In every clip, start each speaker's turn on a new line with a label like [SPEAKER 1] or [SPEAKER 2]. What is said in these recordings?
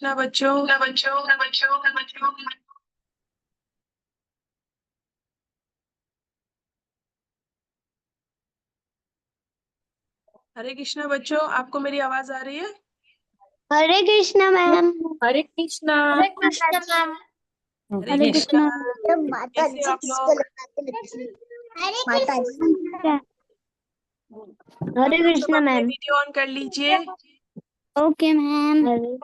[SPEAKER 1] ना बच्चों। हरे कृष्णा बच्चों, आपको मेरी आवाज आ रही है?
[SPEAKER 2] हरे कृष्णा मैम।
[SPEAKER 3] हरे कृष्णा।
[SPEAKER 2] हरे कृष्णा मैम।
[SPEAKER 1] हरे
[SPEAKER 2] हरे
[SPEAKER 1] कृष्णा।
[SPEAKER 2] कृष्णा। माता
[SPEAKER 1] कैसे हो
[SPEAKER 2] जी
[SPEAKER 1] आप
[SPEAKER 2] किसको
[SPEAKER 1] लोग?
[SPEAKER 2] लगाते माता जी। हरे
[SPEAKER 1] आप लोग सब
[SPEAKER 2] कृष्णा
[SPEAKER 1] अपने
[SPEAKER 2] मैम।
[SPEAKER 1] वीडियो ऑन कर लीजिए।
[SPEAKER 2] Okay ma'am. Hare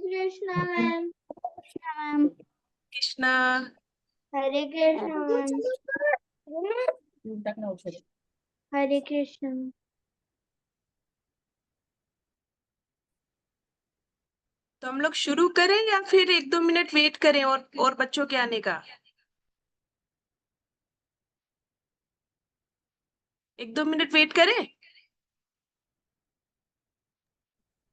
[SPEAKER 2] Krishna ma'am. Krishna ma'am.
[SPEAKER 1] Krishna.
[SPEAKER 2] Hare Krishna ma'am. Hare Krishna.
[SPEAKER 1] तो हम लोग शुरू करें या फिर 1-2 मिनट वेट करें और बच्चों के आने का? 1-2 मिनट वेट करें?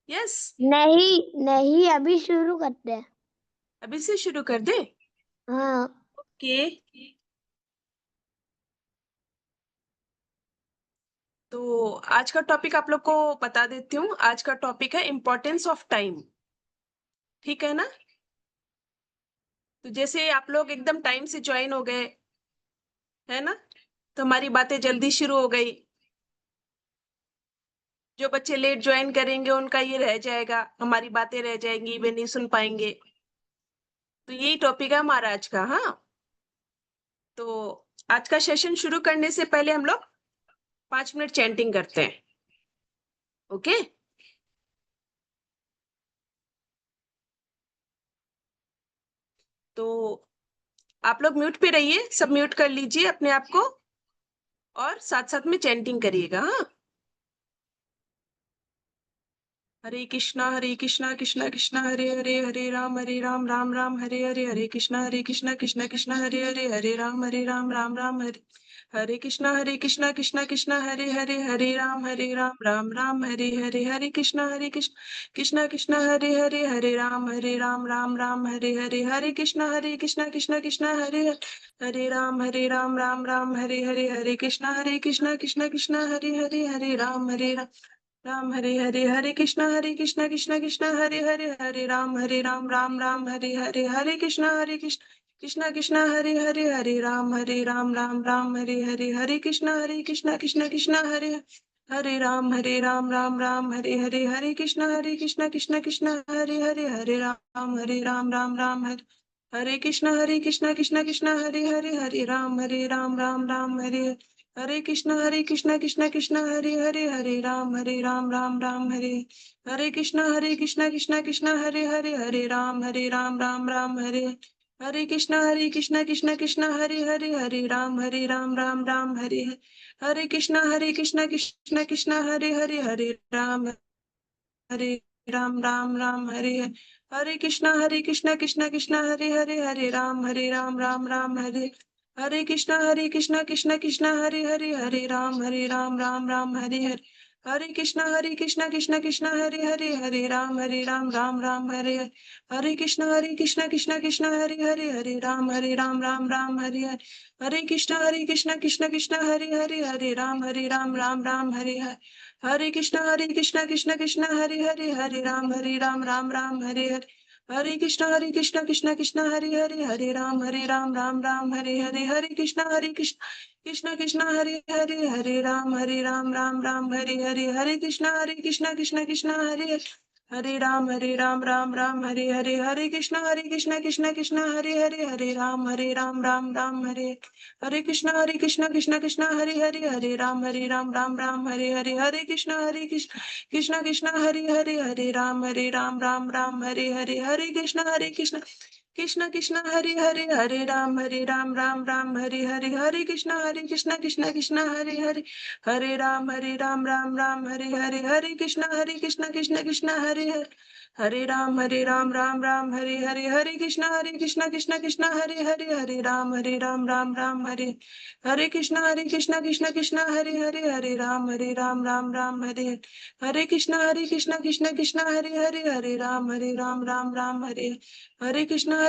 [SPEAKER 1] यस।
[SPEAKER 2] नहीं नहीं, अभी शुरू करते हैं।
[SPEAKER 1] अभी से शुरू कर दे।
[SPEAKER 2] हाँ।
[SPEAKER 1] ओके। तो आज का टॉपिक आप लोग को बता देती हूँ। आज का टॉपिक है इम्पोर्टेंस ऑफ टाइम। ठीक है ना? तो जैसे आप लोग एकदम टाइम से ज्वाइन हो गए, है ना, तो हमारी बातें जल्दी शुरू हो गई। जो बच्चे लेट ज्वाइन करेंगे उनका ये रह जाएगा, हमारी बातें रह जाएंगी, वे नहीं सुन पाएंगे। तो यही टॉपिक है हमारा आज का। हाँ, तो आज का सेशन शुरू करने से पहले हम लोग 5 मिनट चैंटिंग करते हैं। ओके। तो आप लोग म्यूट पे रहिए, सब म्यूट कर लीजिए अपने आप को और साथ साथ में चैंटिंग करिएगा। हाँ। हरे कृष्णा कृष्णा कृष्णा हरे हरे, हरे राम राम राम हरे हरे, हरे कृष्णा कृष्णा कृष्णा हरे हरे, हरे राम राम राम हरे। हरे कृष्णा कृष्णा कृष्णा हरे हरे, हरे राम राम राम हरे हरे, हरे कृष्णा कृष्णा कृष्णा हरे हरे, हरे राम राम राम हरे हरे, हरे कृष्णा कृष्णा हरे हरे, हरे राम राम राम हरे हरे, हरे कृष्णा कृष्णा हरे हरे, हरे राम राम हरे हरे, हरे कृष्णा कृष्णा हरे हरे, हरे राम राम राम हरे हरे, हरे कृष्णा कृष्णा हरे हरे, हरे राम राम राम हरे हरे, हरे कृष्णा कृष्णा हरे हरे राम राम राम हरे हरे, हरे कृष्णा कृष्णा हरे हरे, हरे राम राम हरे, हरे कृष्णा कृष्णा हरे हरे, हरे राम राम हरे, हरे कृष्णा हरे हरे, हरे राम राम हरे, हरे कृष्णा हरे हरे, हरे राम राम हरे, हरे कृष्णा हरे हरे, हरे राम राम हरे, हरे कृष्णा हरे हरे, हरे राम हरे, हरे कृष्णा हरे हरे, हरे राम राम हरे, हरे कृष्णा हरे हरे, हरे राम राम हरे हरे, हरे कृष्णा हरे हरे, हरे राम राम हरे, हरे कृष्णा हरे हरे, हरे राम राम हरे हरे, हरे कृष्णा हरे हरे, हरे राम राम हरे हरे, हरे कृष्णा हरे हरे, हरे राम राम हरे हरे, हरे कृष्णा हरे हरे, हरे राम राम हरे हरे, हरे कृष्णा हरे हरे, हरे राम राम हरे हरे, हरे कृष्णा हरे हरे राम राम हरे हरे, हरे कृष्णा हरे हरे, हरे राम राम हरे, हरे कृष्णा हरे हरे, हरे राम राम हरे हरे, हरे कृष्णा हरे हरे, हरे राम राम हरे हरे, हरे कृष्णा हरे हरे, हरे राम राम हरे हरे, हरे कृष्णा हरे हरे, हरे राम राम हरे हरे, हरे कृष्णा हरे हरे, हरे राम राम हरे हरे, हरे कृष्णा हरे हरे, हरे राम राम हरे, हरे कृष्णा हरे हरे, हरे राम राम हरे, हरे कृष्णा हरे हरे, हरे राम राम राम हरे, हरे कृष्णा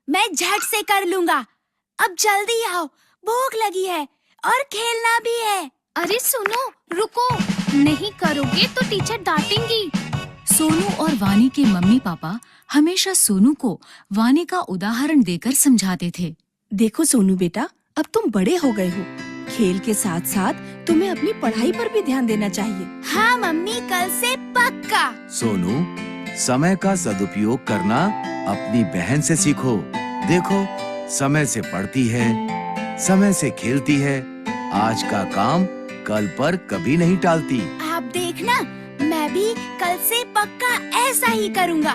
[SPEAKER 4] मैं झट से कर लूंगा। अब जल्दी आओ, भूख लगी है और खेलना भी है।
[SPEAKER 5] अरे सुनो, रुको। नहीं करोगे तो टीचर डांटेंगी।
[SPEAKER 3] सोनू और वानी के मम्मी पापा हमेशा सोनू को वानी का उदाहरण देकर समझाते थे।
[SPEAKER 6] देखो सोनू बेटा, अब तुम बड़े हो गए हो। खेल के साथ साथ तुम्हें अपनी पढ़ाई पर भी ध्यान देना चाहिए।
[SPEAKER 4] हाँ मम्मी, कल से पक्का।
[SPEAKER 7] सोनू, समय का सदुपयोग करना अपनी बहन से सीखो। देखो, समय से पढ़ती है, समय से खेलती है, आज का काम कल पर कभी नहीं टालती।
[SPEAKER 4] आप देखना, मैं भी कल से पक्का ऐसा ही करूँगा।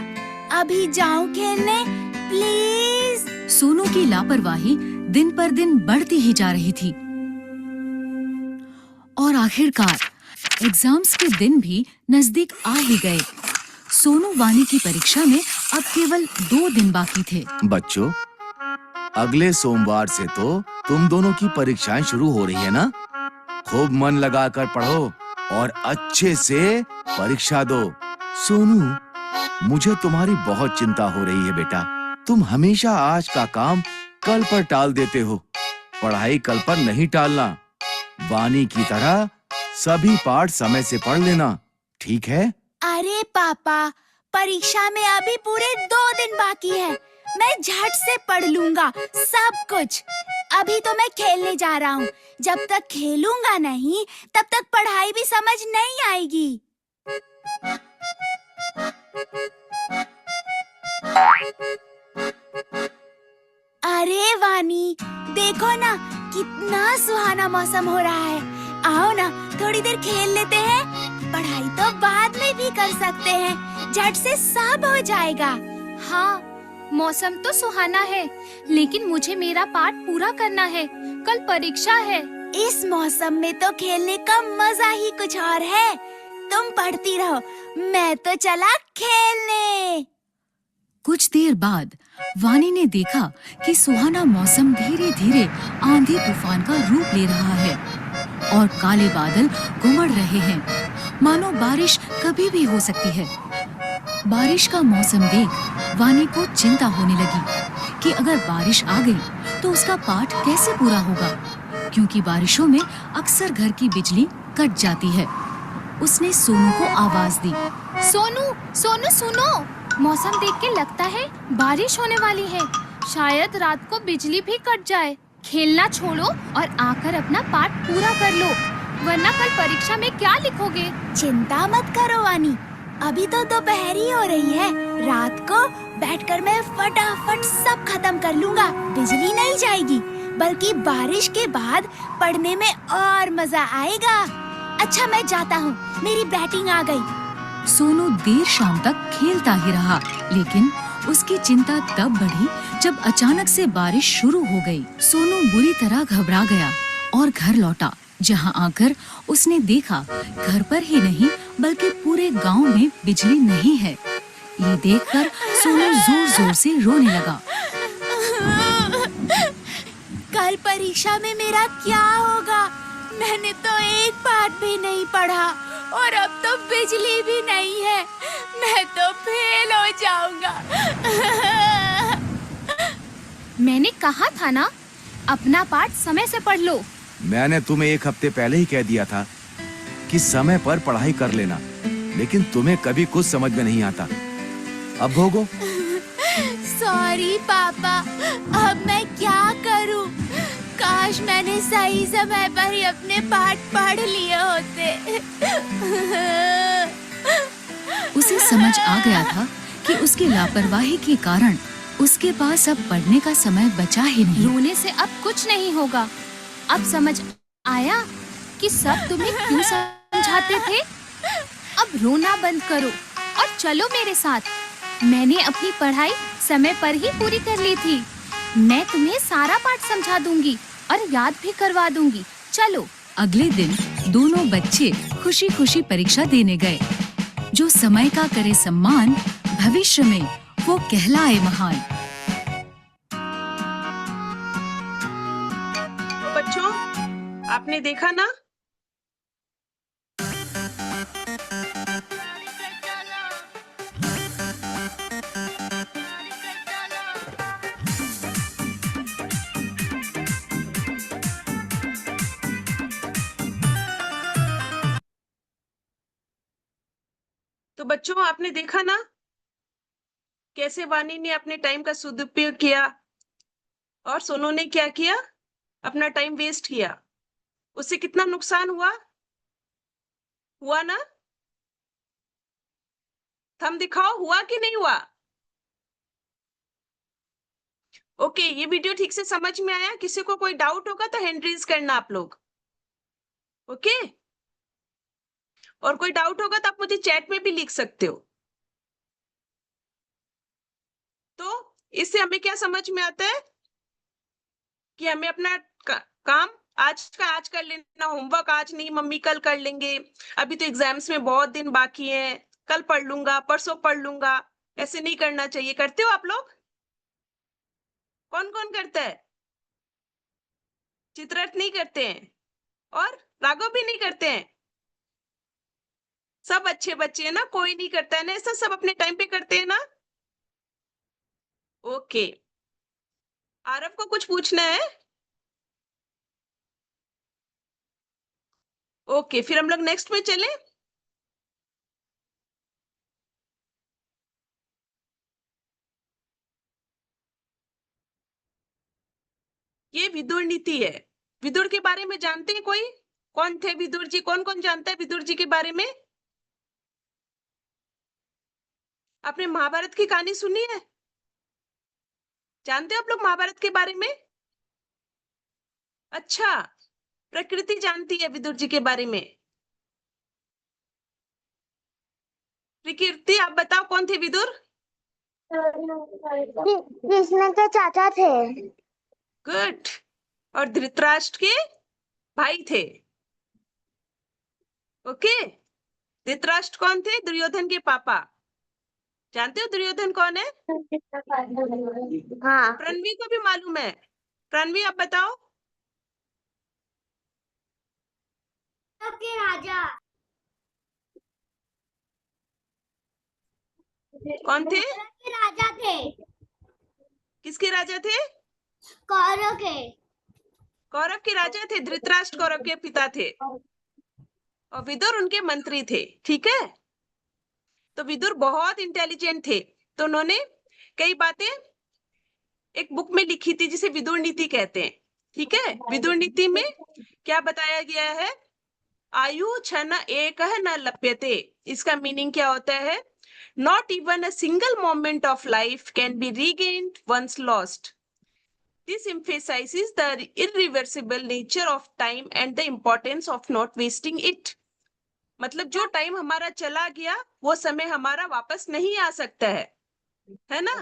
[SPEAKER 4] अभी जाऊँ खेलने, प्लीज।
[SPEAKER 3] सोनू की लापरवाही दिन पर दिन बढ़ती ही जा रही थी और आखिरकार एग्जाम्स के दिन भी नजदीक आ ही गए। सोनू वानी की परीक्षा में अब केवल 2 दिन बाकी थे।
[SPEAKER 7] बच्चों, अगले सोमवार से तो तुम दोनों की परीक्षाएं शुरू हो रही है ना? खूब मन लगाकर पढ़ो और अच्छे से परीक्षा दो। सोनू, मुझे तुम्हारी बहुत चिंता हो रही है बेटा। तुम हमेशा आज का काम कल पर टाल देते हो। पढ़ाई कल पर नहीं टालना। वानी की तरह सभी पाठ समय से पढ़ लेना, ठीक है?
[SPEAKER 4] अरे पापा, परीक्षा में अभी पूरे 2 दिन बाकी है। मैं झट से पढ़ लूंगा सब कुछ। अभी तो मैं खेलने जा रहा हूँ। जब तक खेलूंगा नहीं, तब तक पढ़ाई भी समझ नहीं आएगी। अरे वानी, देखो ना, कितना सुहाना मौसम हो रहा है। आओ ना, थोड़ी देर खेल लेते हैं। पढ़ाई तो बाद में भी कर सकते हैं, झट से सब हो जाएगा।
[SPEAKER 5] हाँ, मौसम तो सुहाना है, लेकिन मुझे मेरा पाठ पूरा करना है। कल परीक्षा है।
[SPEAKER 4] इस मौसम में तो खेलने का मजा ही कुछ और है। तुम पढ़ती रहो, मैं तो चला खेलने।
[SPEAKER 3] कुछ देर बाद वानी ने देखा कि सुहाना मौसम धीरे धीरे आंधी तूफान का रूप ले रहा है और काले बादल घुमड़ रहे हैं, मानो बारिश कभी भी हो सकती है। बारिश का मौसम देख वानी को चिंता होने लगी कि अगर बारिश आ गई तो उसका पाठ कैसे पूरा होगा, क्योंकि बारिशों में अक्सर घर की बिजली कट जाती है। उसने सोनू को आवाज दी।
[SPEAKER 5] सोनू, सोनू सुनो, मौसम देख के लगता है बारिश होने वाली है। शायद रात को बिजली भी कट जाए। खेलना छोड़ो और आकर अपना पाठ पूरा कर लो, वरना कल परीक्षा में क्या लिखोगे?
[SPEAKER 4] चिंता मत करो वानी, अभी तो दोपहर ही हो रही है। रात को बैठकर मैं फटाफट सब खत्म कर लूंगा। बिजली नहीं जाएगी, बल्कि बारिश के बाद पढ़ने में और मजा आएगा। अच्छा, मैं जाता हूँ, मेरी बैटिंग आ गई।
[SPEAKER 3] सोनू देर शाम तक खेलता ही रहा, लेकिन उसकी चिंता तब बढ़ी जब अचानक से बारिश शुरू हो गई। सोनू बुरी तरह घबरा गया और घर लौटा, जहां आकर उसने देखा घर पर ही नहीं बल्कि पूरे गांव में बिजली नहीं है। ये देखकर सोनू जोर जोर से रोने लगा।
[SPEAKER 4] कल परीक्षा में मेरा क्या होगा? मैंने तो एक पाठ भी नहीं पढ़ा और अब तो बिजली भी नहीं है। मैं तो फेल हो जाऊंगा।
[SPEAKER 5] मैंने कहा था ना, अपना पाठ समय से पढ़ लो।
[SPEAKER 7] मैंने तुम्हें 1 हफ्ते पहले ही कह दिया था कि समय पर पढ़ाई कर लेना, लेकिन तुम्हें कभी कुछ समझ में नहीं आता। अब भोगो।
[SPEAKER 4] सॉरी पापा, अब मैं क्या करूं? काश मैंने सही समय पर ही अपने पाठ पढ़ लिए होते।
[SPEAKER 3] उसे समझ आ गया था कि उसकी लापरवाही के कारण उसके पास अब पढ़ने का समय बचा ही नहीं।
[SPEAKER 5] रोने से अब कुछ नहीं होगा। अब समझ आया कि सब तुम्हें क्यों समझाते थे। अब रोना बंद करो और चलो मेरे साथ। मैंने अपनी पढ़ाई समय पर ही पूरी कर ली थी। मैं तुम्हें सारा पाठ समझा दूंगी और याद भी करवा दूंगी। चलो।
[SPEAKER 3] अगले दिन दोनों बच्चे खुशी खुशी परीक्षा देने गए। जो समय का करे सम्मान, भविष्य में वो कहलाए महान।
[SPEAKER 1] तो बच्चों, आपने देखा ना, तो बच्चों आपने देखा ना कैसे वानी ने अपने टाइम का सदुपयोग किया और सोनू ने क्या किया, अपना टाइम वेस्ट किया। उससे कितना नुकसान हुआ ना? थंब दिखाओ, हुआ कि नहीं हुआ? ओके, ये वीडियो ठीक से समझ में आया? किसी को कोई डाउट होगा तो हैंड रेज करना आप लोग। ओके, और कोई डाउट होगा तो आप मुझे चैट में भी लिख सकते हो। तो इससे हमें क्या समझ में आता है कि हमें अपना काम आज का आज कर लेना, होमवर्क आज नहीं मम्मी कल कर लेंगे, अभी तो एग्जाम्स में बहुत दिन बाकी हैं, कल पढ़ लूंगा, परसों पढ़ लूंगा, ऐसे नहीं करना चाहिए। करते हो आप लोग? कौन कौन करता है? चित्रर्थ नहीं करते हैं और राघव भी नहीं करते हैं। सब अच्छे बच्चे हैं ना, कोई नहीं करता है ना ऐसा, सब अपने टाइम पे करते हैं ना? ओके, आरव को कुछ पूछना है? ओके, फिर हम लोग नेक्स्ट में चले। ये विदुर नीति है। विदुर के बारे में जानते हैं कोई? कौन थे विदुर जी? कौन कौन जानता है विदुर जी के बारे में? आपने महाभारत की कहानी सुनी है? जानते हो आप लोग महाभारत के बारे में? अच्छा, प्रकृति जानती है विदुर जी के बारे में। प्रकृति, आप बताओ कौन थे विदुर?
[SPEAKER 2] कृष्ण के चाचा थे।
[SPEAKER 1] गुड। और धृतराष्ट्र के भाई थे। ओके, धृतराष्ट्र कौन थे? दुर्योधन के पापा। जानते हो दुर्योधन कौन है?
[SPEAKER 2] हाँ।
[SPEAKER 1] प्रणवी को भी मालूम है। प्रणवी आप बताओ।
[SPEAKER 2] के राजा।
[SPEAKER 1] कौन थे?
[SPEAKER 2] के राजा थे।
[SPEAKER 1] किसके राजा थे?
[SPEAKER 2] कौरव के।
[SPEAKER 1] कौरव के राजा थे। धृतराष्ट्र कौरव के पिता थे और विदुर उनके मंत्री थे। ठीक है, तो विदुर बहुत इंटेलिजेंट थे, तो उन्होंने कई बातें एक बुक में लिखी थी जिसे विदुर नीति कहते हैं। ठीक है, विदुर नीति में क्या बताया गया है? आयु क्षण एक न लप्यते। इसका मीनिंग क्या होता है? Not even a single moment of life can be regained once lost. This emphasizes the irreversible nature of time and the importance of not wasting it. मतलब जो टाइम हमारा चला गया वो समय हमारा वापस नहीं आ सकता है ना?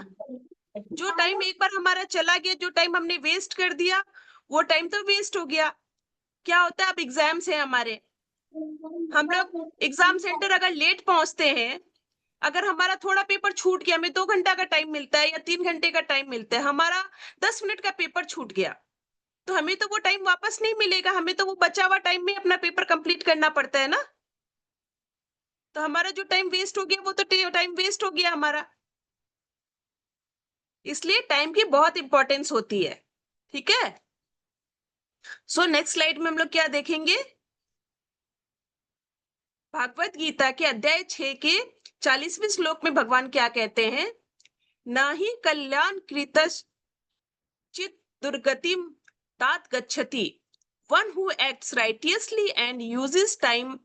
[SPEAKER 1] जो टाइम एक बार हमारा चला गया, जो टाइम हमने वेस्ट कर दिया, वो टाइम तो वेस्ट हो गया। क्या होता है, अब एग्जाम्स है हमारे, हम लोग एग्जाम सेंटर अगर लेट पहुंचते हैं, अगर हमारा थोड़ा पेपर छूट गया, हमें 2 घंटा का टाइम मिलता है या 3 घंटे का टाइम मिलता है, हमारा 10 मिनट का पेपर छूट गया, तो हमें तो वो टाइम वापस नहीं मिलेगा, हमें तो वो बचा हुआ टाइम में अपना पेपर कंप्लीट करना पड़ता है ना। तो हमारा जो टाइम वेस्ट हो गया वो तो टाइम वेस्ट हो गया हमारा। इसलिए टाइम की बहुत इंपॉर्टेंस होती है। ठीक है, सो नेक्स्ट स्लाइड में हम लोग क्या देखेंगे? भागवत गीता के अध्याय 6 के 40वें श्लोक में भगवान क्या कहते हैं? ना ही कल्याण कृतश्चित दुर्गतिम तात गच्छति। One who acts righteously and uses time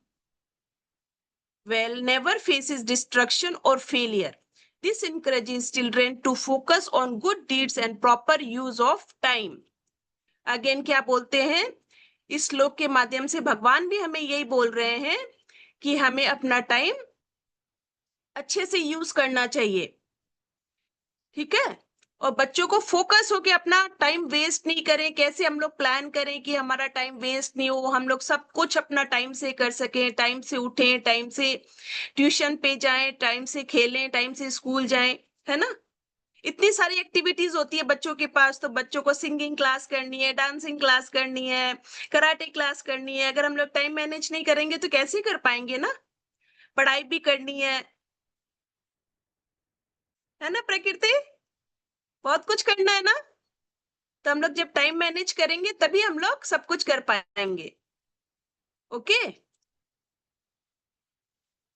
[SPEAKER 1] well never faces destruction or failure. This encourages children to focus on good deeds and proper use of time. Again क्या बोलते हैं? इस श्लोक के माध्यम से भगवान भी हमें यही बोल रहे हैं कि हमें अपना टाइम अच्छे से यूज करना चाहिए। ठीक है, और बच्चों को फोकस होके अपना टाइम वेस्ट नहीं करें। कैसे हम लोग प्लान करें कि हमारा टाइम वेस्ट नहीं हो, हम लोग सब कुछ अपना टाइम से कर सकें, टाइम से उठें, टाइम से ट्यूशन पे जाएं, टाइम से खेलें, टाइम से स्कूल जाएं, है ना? इतनी सारी एक्टिविटीज होती है बच्चों के पास, तो बच्चों को सिंगिंग क्लास करनी है, डांसिंग क्लास करनी है, कराटे क्लास करनी है। अगर हम लोग टाइम मैनेज नहीं करेंगे तो कैसे कर पाएंगे ना? पढ़ाई भी करनी है ना प्रकृति? बहुत कुछ करना है ना? तो हम लोग जब टाइम मैनेज करेंगे तभी हम लोग सब कुछ कर पाएंगे। ओके,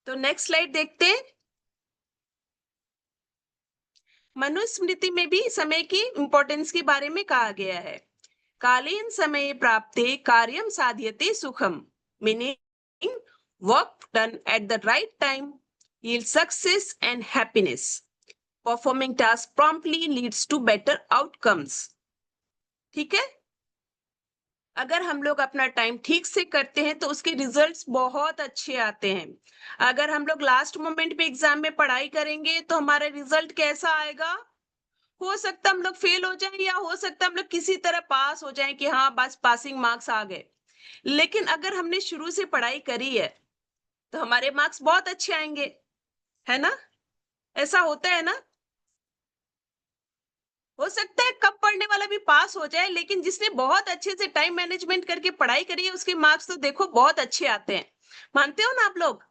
[SPEAKER 1] तो नेक्स्ट स्लाइड देखते हैं। मनुस्मृति में भी समय की इंपॉर्टेंस के बारे में कहा गया है। कालीन समय प्राप्ते कार्यम साध्यते सुखम, meaning work done at the right time yields success and happiness. Performing tasks promptly leads to better outcomes. ठीक है, अगर हम लोग अपना टाइम ठीक से करते हैं तो उसके रिजल्ट्स बहुत अच्छे आते हैं। अगर हम लोग लास्ट मोमेंट पे एग्जाम में पढ़ाई करेंगे तो हमारा रिजल्ट कैसा आएगा? हो सकता हम लोग फेल हो जाएं या हो सकता हम लोग किसी तरह पास हो जाएं कि हाँ बस पासिंग मार्क्स आ गए। लेकिन अगर हमने शुरू से पढ़ाई करी है तो हमारे मार्क्स बहुत अच्छे आएंगे, है ना? ऐसा होता है ना? हो सकता है कम पढ़ने वाला भी पास हो जाए, लेकिन जिसने बहुत अच्छे से टाइम मैनेजमेंट करके पढ़ाई करी है उसके मार्क्स तो देखो बहुत अच्छे आते हैं। मानते हो ना आप लोग?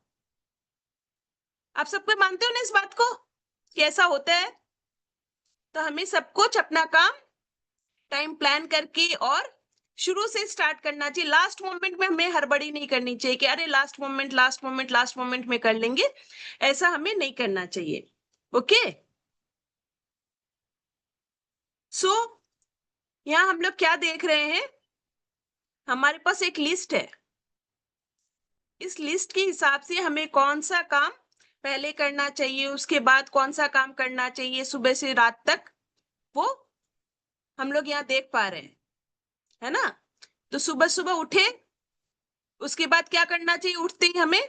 [SPEAKER 1] आप सबको मानते हो ना इस बात को कि ऐसा होता है? तो हमें सब कुछ अपना काम टाइम प्लान करके और शुरू से स्टार्ट करना चाहिए। लास्ट मोमेंट में हमें हड़बड़ी नहीं करनी चाहिए कि अरे लास्ट मोमेंट में कर लेंगे, ऐसा हमें नहीं करना चाहिए। ओके, सो यहाँ हम लोग क्या देख रहे हैं, हमारे पास एक लिस्ट है। इस लिस्ट के हिसाब से हमें कौन सा काम पहले करना चाहिए, उसके बाद कौन सा काम करना चाहिए, सुबह से रात तक, वो हम लोग यहाँ देख पा रहे हैं, है ना? तो सुबह सुबह उठे, उसके बाद क्या करना चाहिए? उठते ही हमें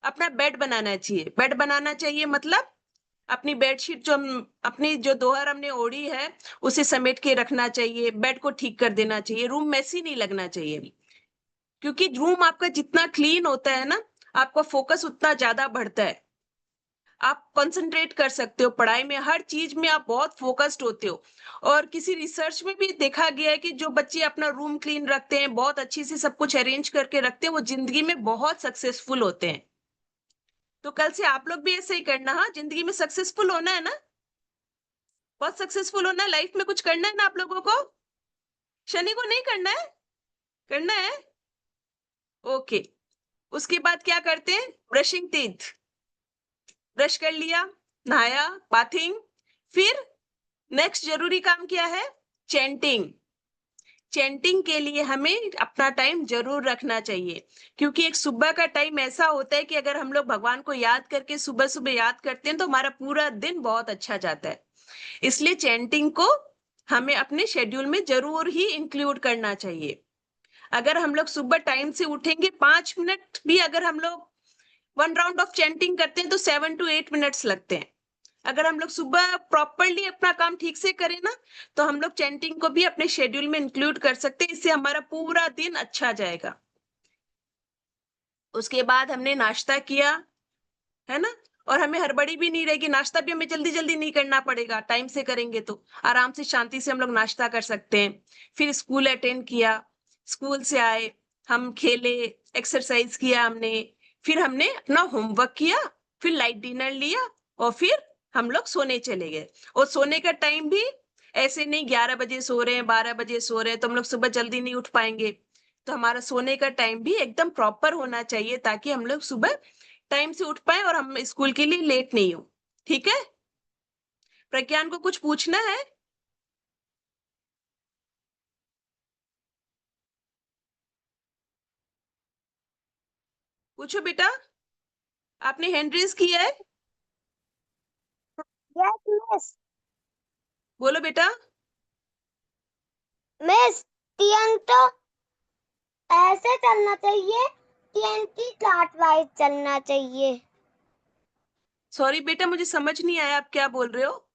[SPEAKER 1] अपना बेड बनाना चाहिए। बेड बनाना चाहिए मतलब अपनी बेडशीट जो अपनी जो दोहर हमने ओढ़ी है उसे समेट के रखना चाहिए। बेड को ठीक कर देना चाहिए। रूम मैसी नहीं लगना चाहिए, क्योंकि रूम आपका जितना क्लीन होता है ना, आपका फोकस उतना ज्यादा बढ़ता है। आप कंसंट्रेट कर सकते हो पढ़ाई में, हर चीज में आप बहुत फोकस्ड होते हो। और किसी रिसर्च में भी देखा गया है कि जो बच्चे अपना रूम क्लीन रखते हैं, बहुत अच्छी से सब कुछ अरेंज करके रखते हैं, वो जिंदगी में बहुत सक्सेसफुल होते हैं। तो कल से आप लोग भी ऐसे ही करना। हाँ, जिंदगी में सक्सेसफुल होना है ना, बहुत सक्सेसफुल होना है, लाइफ में कुछ करना है ना आप लोगों को। शनि को नहीं करना है, करना है। ओके, उसके बाद क्या करते हैं? ब्रशिंग टीथ, ब्रश कर लिया, नहाया, बाथिंग। फिर नेक्स्ट जरूरी काम क्या है? चैंटिंग। चैंटिंग के लिए हमें अपना टाइम जरूर रखना चाहिए, क्योंकि एक सुबह का टाइम ऐसा होता है कि अगर हम लोग भगवान को याद करके सुबह सुबह याद करते हैं तो हमारा पूरा दिन बहुत अच्छा जाता है। इसलिए चैंटिंग को हमें अपने शेड्यूल में जरूर ही इंक्लूड करना चाहिए। अगर हम लोग सुबह टाइम से उठेंगे, 5 मिनट भी अगर हम लोग 1 राउंड ऑफ चैंटिंग करते हैं तो 7 to 8 मिनट्स लगते हैं। अगर हम लोग सुबह प्रॉपरली अपना काम ठीक से करें ना, तो हम लोग चैंटिंग को भी अपने शेड्यूल में इंक्लूड कर सकते हैं। इससे हमारा पूरा दिन अच्छा जाएगा। उसके बाद हमने नाश्ता किया, है ना? और हमें हड़बड़ी भी नहीं रहेगी। नाश्ता भी हमें जल्दी जल्दी नहीं करना पड़ेगा, टाइम से करेंगे तो आराम से शांति से हम लोग नाश्ता कर सकते हैं। फिर स्कूल अटेंड किया, स्कूल से आए, हम खेले, एक्सरसाइज किया हमने, फिर हमने अपना होमवर्क किया, फिर लाइट डिनर लिया और फिर हम लोग सोने चले गए। और सोने का टाइम भी ऐसे नहीं 11 बजे सो रहे हैं, 12 बजे सो रहे हैं तो हम लोग सुबह जल्दी नहीं उठ पाएंगे। तो हमारा सोने का टाइम भी एकदम प्रॉपर होना चाहिए, ताकि हम लोग सुबह टाइम से उठ पाए और हम स्कूल के लिए लेट नहीं हो। ठीक है? प्रज्ञान को कुछ पूछना है? पूछो बेटा, आपने हैंड रेज किया है,
[SPEAKER 2] यस मिस।
[SPEAKER 1] बोलो बेटा।
[SPEAKER 2] मिस, टीएन तो ऐसे चलना चाहिए, टीएन की क्लॉक वाइज चलना चाहिए।
[SPEAKER 1] सॉरी बेटा, मुझे समझ नहीं आया आप क्या बोल रहे हो।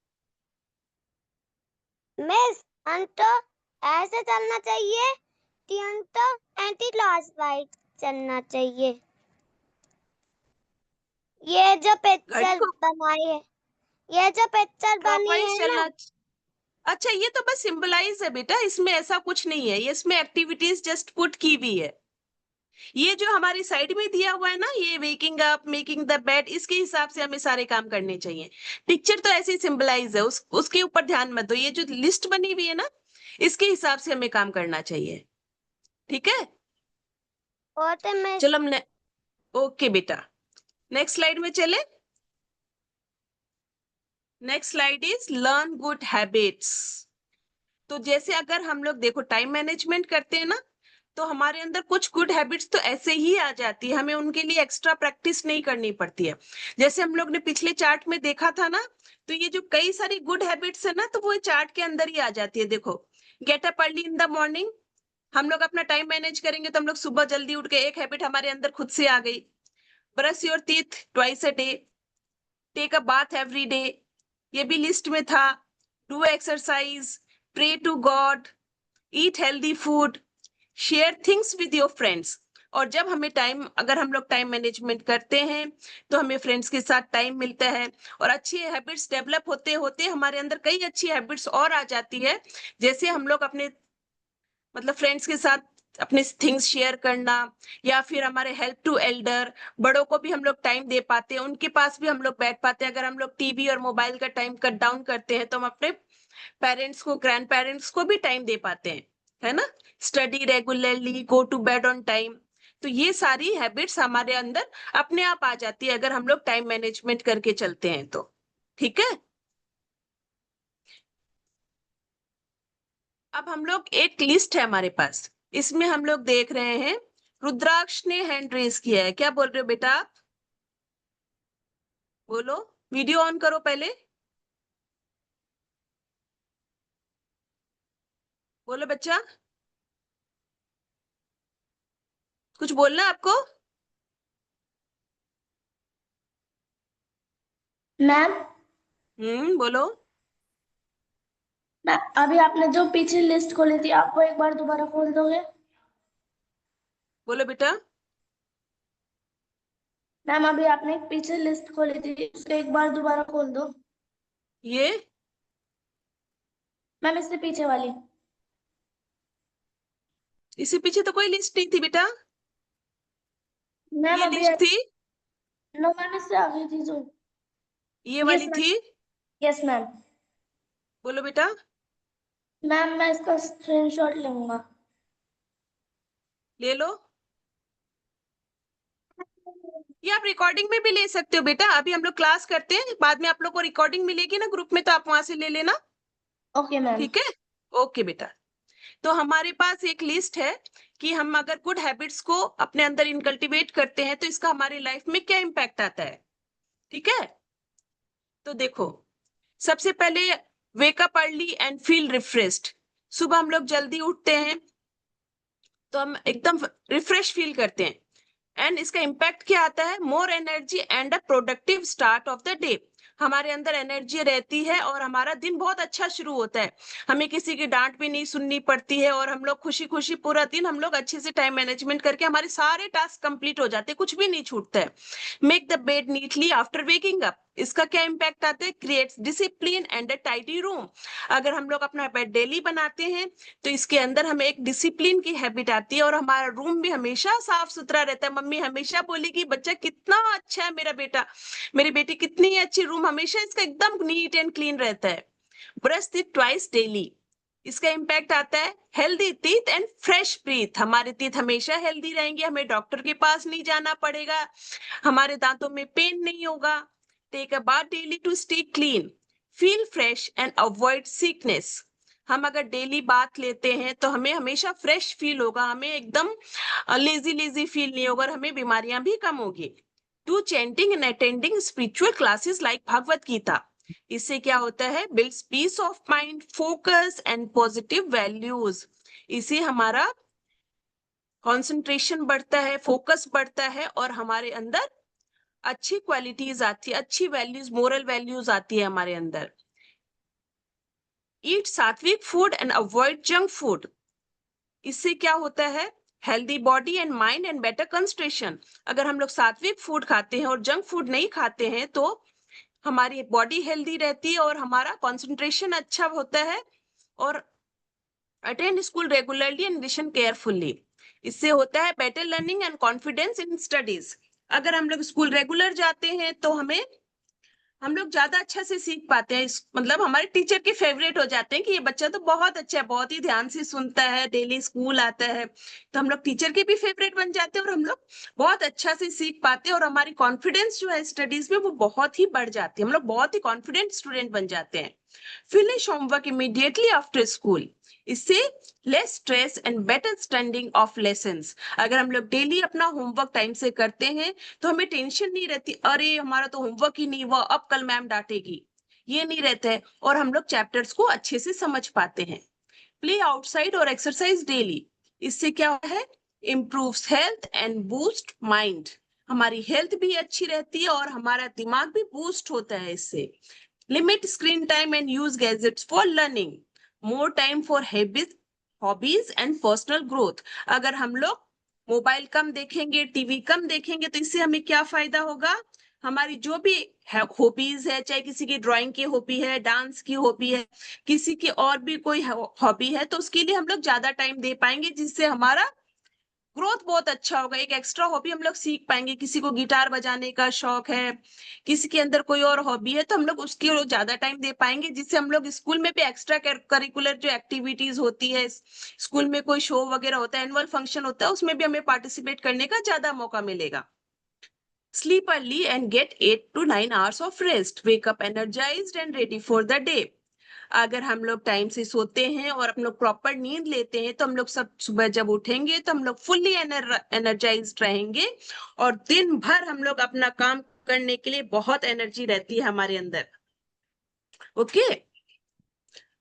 [SPEAKER 2] मिस, हम तो ऐसे चलना चाहिए, टीएन तो एंटी क्लॉक वाइज चलना चाहिए। ये जो
[SPEAKER 1] घड़ी
[SPEAKER 2] पिक्चर
[SPEAKER 1] को
[SPEAKER 2] बनाई है, ये जो पिक्चर बनी
[SPEAKER 1] क्लॉकवाइज
[SPEAKER 2] है ना,
[SPEAKER 1] चलना। अच्छा, ये तो बस सिंबलाइज है बेटा, इसमें ऐसा कुछ नहीं है। ये इसमें एक्टिविटीज जस्ट पुट की हुई है। ये जो हमारी साइड में दिया हुआ है ना, ये waking up, making the bed, इसके हिसाब से हमें सारे काम करने चाहिए। पिक्चर तो ऐसे ही सिंबलाइज है, उसके ऊपर ध्यान मत दो। ये जो लिस्ट बनी हुई है ना, इसके हिसाब से हमें काम करना चाहिए। ठीक है?
[SPEAKER 2] और तो मिस
[SPEAKER 1] चलो हमने, ओके बेटा, नेक्स्ट स्लाइड में चले। Next slide is learn good habits. तो जैसे अगर हम लोग देखो टाइम मैनेजमेंट करते हैं ना, तो हमारे अंदर कुछ गुड हैबिट्स तो ऐसे ही आ जाती है, हमें उनके लिए एक्स्ट्रा प्रैक्टिस नहीं करनी पड़ती है। जैसे हम लोग ने पिछले चार्ट में देखा था ना, तो ये जो कई सारी गुड हैबिट्स है ना, तो वो चार्ट के अंदर ही आ जाती है। देखो, get up early in the morning, हम लोग अपना टाइम मैनेज करेंगे तो हम लोग सुबह जल्दी उठ के एक हैबिट हमारे अंदर खुद से आ गई। Brush your teeth twice a day, take a bath every day, ये भी लिस्ट में था। Do exercise, pray to God, eat healthy food, share things with your friends. और जब हमें टाइम, अगर हम लोग टाइम मैनेजमेंट करते हैं तो हमें फ्रेंड्स के साथ टाइम मिलता है, और अच्छी हैबिट्स डेवलप होते होते हमारे अंदर कई अच्छी हैबिट्स और आ जाती है। जैसे हम लोग अपने मतलब फ्रेंड्स के साथ अपने थिंग्स शेयर करना, या फिर हमारे हेल्प टू एल्डर, बड़ों को भी हम लोग टाइम दे पाते हैं, उनके पास भी हम लोग बैठ पाते हैं। अगर हम लोग टीवी और मोबाइल का टाइम कट डाउन करते हैं तो हम अपने पेरेंट्स को, ग्रैंड पेरेंट्स को भी टाइम दे पाते हैं, है ना। Study regularly, go to bed on time. तो ये सारी हैबिट्स हमारे अंदर अपने आप आ जाती है अगर हम लोग टाइम मैनेजमेंट करके चलते हैं तो। ठीक है, अब हम लोग एक लिस्ट है हमारे पास, इसमें हम लोग देख रहे हैं। रुद्राक्ष ने हैंड रेज किया है, क्या बोल रहे हो बेटा आप? बोलो, वीडियो ऑन करो पहले, बोलो बच्चा, कुछ बोलना है आपको?
[SPEAKER 8] मैम
[SPEAKER 1] बोलो।
[SPEAKER 8] अभी आपने जो पीछे लिस्ट खोली थी, आप वो एक बार दोबारा खोल दोगे?
[SPEAKER 1] बोलो बेटा।
[SPEAKER 8] मैम अभी आपने एक पीछे लिस्ट खोली थी, उसको एक बार दोबारा खोल दो।
[SPEAKER 1] ये
[SPEAKER 8] मैम इससे पीछे वाली।
[SPEAKER 1] इससे पीछे तो कोई लिस्ट नहीं थी बेटा,
[SPEAKER 8] मैम
[SPEAKER 1] ये
[SPEAKER 8] अभी
[SPEAKER 1] लिस्ट थी,
[SPEAKER 8] नो मैम इससे आगे थी जो।
[SPEAKER 1] ये वाली थी।
[SPEAKER 8] Yes ma'am.
[SPEAKER 1] बोलो बेटा।
[SPEAKER 8] मैम मैं इसका स्क्रीनशॉट लूंगा।
[SPEAKER 1] ले लो, ये आप रिकॉर्डिंग में भी ले सकते हो बेटा। अभी हम लोग क्लास करते हैं, बाद में आप लोग को रिकॉर्डिंग मिलेगी ना ग्रुप में, तो आप वहां से ले लेना।
[SPEAKER 8] Okay ma'am.
[SPEAKER 1] ठीक है, ओके बेटा। तो हमारे पास एक लिस्ट है कि हम अगर गुड हैबिट्स को अपने अंदर इनकल्टिवेट करते हैं तो इसका हमारी लाइफ में क्या इम्पैक्ट आता है। ठीक है, तो देखो, सबसे पहले wake up early and feel refreshed. सुबह हम लोग जल्दी उठते हैं तो हम एकदम रिफ्रेश फील करते हैं, एंड इसका इम्पैक्ट क्या आता है? More energy and a productive start of the day. हमारे अंदर एनर्जी रहती है और हमारा दिन बहुत अच्छा शुरू होता है, हमें किसी की डांट भी नहीं सुननी पड़ती है, और हम लोग खुशी खुशी पूरा दिन हम लोग अच्छे से टाइम मैनेजमेंट करके हमारे सारे टास्क कंप्लीट हो जाते हैं, कुछ भी नहीं छूटता है। Make the bed neatly after waking up, इसका क्या इम्पैक्ट आता है? Creates discipline and a tidy room. अगर हम लोग अपना बेड डेली बनाते हैं तो इसके अंदर हमें एक डिसिप्लिन की हैबिट आती है, और हमारा रूम भी हमेशा साफ सुथरा रहता है। मम्मी हमेशा बोलेगी बच्चा कितना अच्छा है मेरा बेटा, मेरी बेटी कितनी अच्छी, रूम हमेशा इसका एकदम नीट एंड क्लीन रहता है। ब्रश टीथ ट्वाइस डेली, इसका इम्पैक्ट आता है healthy teeth and fresh breath. हमारे टीथ हमेशा हेल्दी रहेंगे, हमें डॉक्टर के पास नहीं जाना पड़ेगा, हमारे दांतों में पेन नहीं होगा। Take a bath daily to stay clean, feel fresh and avoid sickness. हम अगर डेली बात लेते हैं तो हमें हमेशा फ्रेश फील होगा, हमें एकदम लेजी लेजी फील नहीं होगा, और हमें बीमारियां भी कम होगी। Do chanting and attending spiritual classes like Bhagavad Gita, इससे क्या होता है? Builds peace of mind, focus and positive values. इसे हमारा कंसंट्रेशन बढ़ता है, फोकस बढ़ता है, और हमारे अंदर अच्छी क्वालिटीज आती है, अच्छी वैल्यूज, मोरल वैल्यूज आती है हमारे अंदर। ईट सात्विक food and avoid junk food, इससे क्या होता है? Healthy body and mind and better concentration. अगर हम लोग सात्विक फूड खाते हैं और जंक फूड नहीं खाते हैं तो हमारी बॉडी हेल्दी रहती है और हमारा कंसंट्रेशन अच्छा होता है। और attend school regularly and listen carefully, इससे होता है better learning and confidence in studies. अगर हम लोग स्कूल रेगुलर जाते हैं तो हमें हम लोग ज्यादा अच्छा से सीख पाते हैं। मतलब हमारे टीचर के फेवरेट हो जाते हैं कि ये बच्चा तो बहुत अच्छा है, बहुत ही ध्यान से सुनता है, डेली स्कूल आता है, तो हम लोग टीचर के भी फेवरेट बन जाते हैं और हम लोग बहुत अच्छा से सीख पाते हैं और हमारी कॉन्फिडेंस जो है स्टडीज में वो बहुत ही बढ़ जाती है। हम लोग बहुत ही कॉन्फिडेंट स्टूडेंट बन जाते हैं। Finish homework immediately after school, इससे less stress and better standing of lessons. अगर हम लोग डेली अपना होमवर्क टाइम से करते हैं तो हमें टेंशन नहीं रहती, अरे हमारा तो होमवर्क ही नहीं हुआ, अब कल मैम डांटेगी, ये नहीं रहता है और हम लोग चैप्टर्स को अच्छे से समझ पाते हैं। प्ले आउटसाइड और एक्सरसाइज डेली, इससे क्या होता है, improves health and boost mind. हमारी हेल्थ भी अच्छी रहती है और हमारा दिमाग भी बूस्ट होता है इससे। Limit screen time and use gadgets for learning, more time for hobbies and personal growth. अगर हम लोग मोबाइल कम देखेंगे, टीवी कम देखेंगे, तो इससे हमें क्या फायदा होगा, हमारी जो भी हॉबीज है, चाहे किसी की ड्राइंग की हॉबी है, डांस की हॉबी है, किसी की और भी कोई हॉबी है, तो उसके लिए हम लोग ज्यादा टाइम दे पाएंगे, जिससे हमारा ग्रोथ बहुत अच्छा होगा। एक एक्स्ट्रा हॉबी हम लोग सीख पाएंगे, किसी को गिटार बजाने का शौक है, किसी के अंदर कोई और हॉबी है, तो हम लोग उसकी ओर ज्यादा टाइम दे पाएंगे, जिससे हम लोग स्कूल में भी एक्स्ट्रा करिकुलर जो एक्टिविटीज होती है, स्कूल में कोई शो वगैरह होता है, एनुअल फंक्शन होता है, उसमें भी हमें पार्टिसिपेट करने का ज्यादा मौका मिलेगा। Sleep early and get 8 to 9 hours of rest. Wake up energized and ready for the day. अगर हम लोग टाइम से सोते हैं और हम लोग प्रॉपर नींद लेते हैं तो हम लोग सब सुबह जब उठेंगे तो हम लोग फुल्ली एनर्जाइज्ड रहेंगे और दिन भर हम लोग अपना काम करने के लिए बहुत एनर्जी रहती है हमारे अंदर। ओके,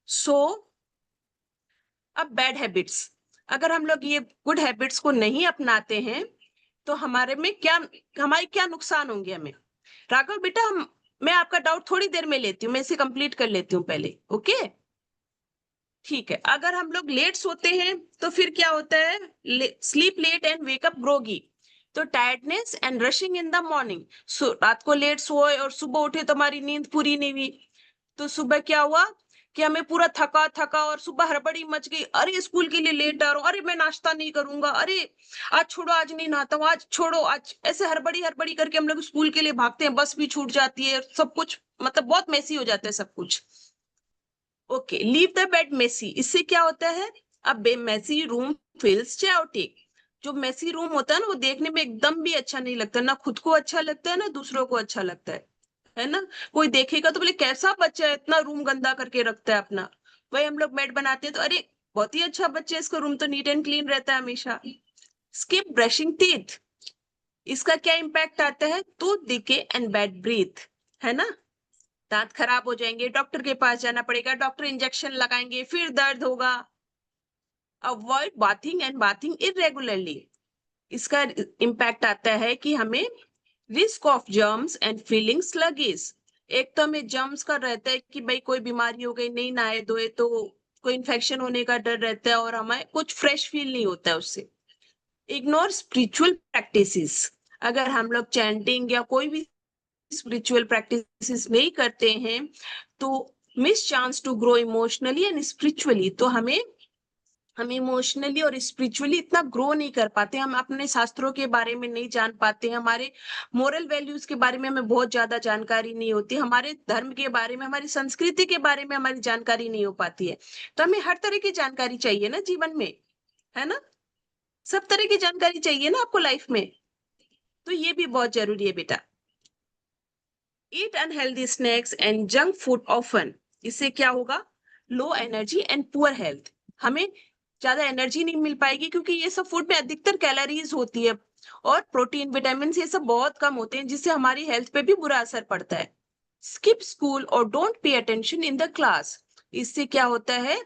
[SPEAKER 1] सो अब बैड हैबिट्स, अगर हम लोग ये गुड हैबिट्स को नहीं अपनाते हैं तो हमारे क्या नुकसान होंगे हमें। राघव बेटा, मैं आपका डाउट थोड़ी देर में लेती हूँ, मैं इसे कंप्लीट कर लेती हूँ पहले। ओके, ठीक है। अगर हम लोग लेट सोते हैं तो फिर क्या होता है, sleep late and wake up groggy, तो tiredness and rushing in the morning. रात को लेट सोए और सुबह उठे तो हमारी नींद पूरी नहीं हुई, तो सुबह क्या हुआ कि हमें पूरा थका थका और सुबह हड़बड़ी मच गई, अरे स्कूल के लिए लेट आ रहा हूँ, अरे मैं नाश्ता नहीं करूंगा, अरे आज छोड़ो, आज नहीं नहाता हूँ, आज छोड़ो, आज ऐसे हड़बड़ी हड़बड़ी करके हम लोग स्कूल के लिए भागते हैं, बस भी छूट जाती है, सब कुछ मतलब बहुत मेसी हो जाता है सब कुछ। Okay, leave the bed messy, इससे क्या होता है, अब मेसी रूम फील्स chaotic। जो मेसी रूम होता है ना वो देखने में एकदम भी अच्छा नहीं लगता, ना खुद को अच्छा लगता है ना दूसरों को अच्छा लगता है ना। कोई देखेगा तो बोले कैसा बच्चा है, इतना रूम गंदा करके रखता है अपना। वही हम लोग बेड बनाते हैं तो अरे बहुत ही अच्छा बच्चा है, इसका रूम तो नीट एंड क्लीन रहता है हमेशा। स्किप ब्रशिंग टीथ, इसका क्या इम्पैक्ट आता है, tooth decay and bad breath, है ना। दांत खराब हो जाएंगे, डॉक्टर के पास जाना पड़ेगा, डॉक्टर इंजेक्शन लगाएंगे, फिर दर्द होगा। Avoid bathing and bathing irregularly, इसका इम्पैक्ट आता है कि हमें risk of germs and feeling sluggish. एक तो हमें जर्म्स का रहता है कि भाई कोई बीमारी हो गई, नहीं नहाए धोए तो कोई इन्फेक्शन होने का डर रहता है और हमें कुछ फ्रेश फील नहीं होता है उससे। इग्नोर स्पिरिचुअल प्रैक्टिसेस, अगर हम लोग चैंटिंग या कोई भी स्पिरिचुअल प्रैक्टिसेस नहीं करते हैं तो miss chance to grow emotionally and spiritually, तो हम इमोशनली और स्पिरिचुअली इतना ग्रो नहीं कर पाते, हम अपने शास्त्रों के बारे में नहीं जान पाते, हमारे मोरल वैल्यूज के बारे में हमें बहुत ज्यादा जानकारी नहीं होती, हमारे धर्म के बारे में, हमारी संस्कृति के बारे में हमारी जानकारी नहीं हो पाती है। तो हमें हर तरह की जानकारी चाहिए ना जीवन में, है ना, सब तरह की जानकारी चाहिए ना आपको लाइफ में, तो ये भी बहुत जरूरी है बेटा। Eat unhealthy snacks and junk food often, इससे क्या होगा, low energy and poor health, हमें ज्यादा एनर्जी नहीं मिल पाएगी क्योंकि ये सब फूड में अधिकतर कैलोरीज होती है और प्रोटीन विटामिन ये सब बहुत कम होते हैं, जिससे हमारी हेल्थ पे भी बुरा असर पड़ता है। स्किप स्कूल और don't pay attention in the class, इससे क्या होता है,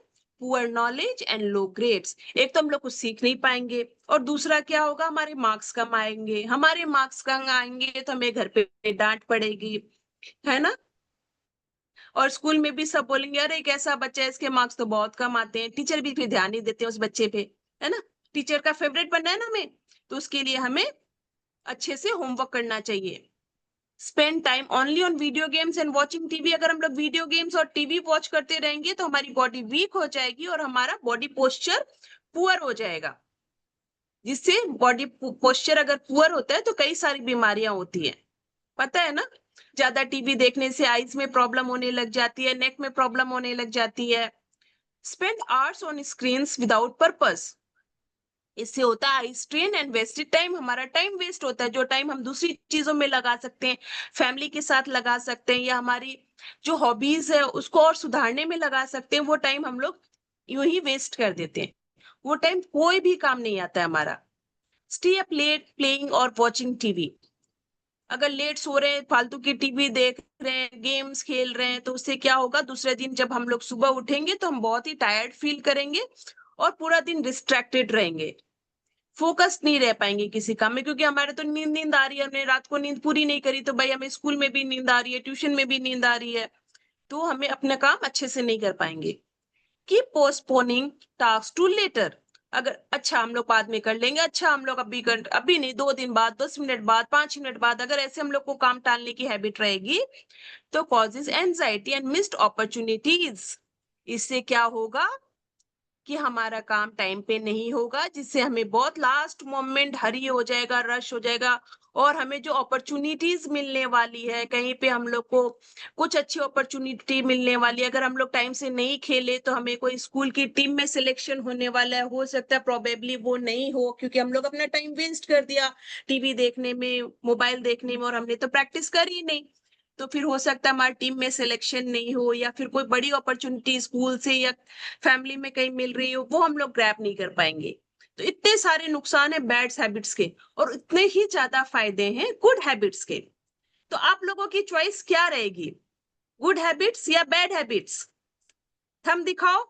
[SPEAKER 1] poor knowledge and low grades. एक तो हम लोग कुछ सीख नहीं पाएंगे और दूसरा क्या होगा, हमारे मार्क्स कम आएंगे, हमारे मार्क्स कम आएंगे तो हमें घर पे डांट पड़ेगी, है ना। और स्कूल में भी सब बोलेंगे अरे कैसा बच्चा है, इसके मार्क्स तो बहुत कम आते हैं, टीचर भी फिर ध्यान नहीं देते उस बच्चे पे, है ना। टीचर का फेवरेट बनना है ना हमें, तो उसके लिए हमें अच्छे से होमवर्क करना चाहिए। Spend time only on video games and watching TV, अगर हम लोग वीडियो गेम्स और टीवी वॉच करते रहेंगे तो हमारी बॉडी वीक हो जाएगी और हमारा बॉडी पोस्चर पुअर हो जाएगा, जिससे बॉडी पोस्चर अगर पुअर होता है तो कई सारी बीमारियां होती है, पता है ना। ज्यादा टीवी देखने से आईज में प्रॉब्लम होने लग जाती है, नेक में प्रॉब्लम होने लग जाती है। Spend hours on screens without purpose, इससे होता है eye strain and wasted time, हमारा टाइम वेस्ट होता है। जो टाइम हम दूसरी चीजों में लगा सकते हैं, फैमिली के साथ लगा सकते हैं, या हमारी जो हॉबीज है उसको और सुधारने में लगा सकते हैं, वो टाइम हम लोग यूं ही वेस्ट कर देते हैं। वो टाइम कोई भी काम नहीं आता है हमारा। स्टे अप लेट प्लेइंग और वॉचिंग टीवी, अगर लेट सो रहे हैं, फालतू की टीवी देख रहे हैं, गेम्स खेल रहे हैं, तो उससे क्या होगा, दूसरे दिन जब हम लोग सुबह उठेंगे तो हम बहुत ही टायर्ड फील करेंगे और पूरा दिन डिस्ट्रैक्टेड रहेंगे, फोकस नहीं रह पाएंगे किसी काम में, क्योंकि हमारे तो नींद नींद आ रही है, हमने रात को नींद पूरी नहीं करी, तो भाई हमें स्कूल में भी नींद आ रही है, ट्यूशन में भी नींद आ रही है, तो हमें अपना काम अच्छे से नहीं कर पाएंगे। Keep postponing task to later, अगर अच्छा हम लोग बाद में कर लेंगे, अच्छा हम लोग अभी नहीं, 2 दिन बाद, 10 मिनट बाद, 5 मिनट बाद, अगर ऐसे हम लोग को काम टालने की हैबिट रहेगी तो causes anxiety and missed opportunities. इससे क्या होगा कि हमारा काम टाइम पे नहीं होगा, जिससे हमें बहुत लास्ट मोमेंट हरी हो जाएगा, रश हो जाएगा, और हमें जो अपॉर्चुनिटीज मिलने वाली है, कहीं पे हम लोग को कुछ अच्छी अपॉर्चुनिटी मिलने वाली है, अगर हम लोग टाइम से नहीं खेले तो हमें कोई स्कूल की टीम में सिलेक्शन होने वाला है, हो सकता है प्रोबेबली वो नहीं हो, क्योंकि हम लोग अपना टाइम वेस्ट कर दिया टीवी देखने में, मोबाइल देखने में, और हमने तो प्रैक्टिस करी ही नहीं। तो फिर हो सकता है हमारी टीम में सिलेक्शन नहीं हो, या फिर कोई बड़ी अपॉर्चुनिटी स्कूल से या फैमिली में कहीं मिल रही हो, वो हम लोग ग्रैब नहीं कर पाएंगे। तो इतने सारे नुकसान है बैड हैबिट्स के, और इतने ही ज्यादा फायदे हैं गुड हैबिट्स के। तो आप लोगों की चॉइस क्या रहेगी, गुड हैबिट्स या बैड हैबिट्स? थंब दिखाओ।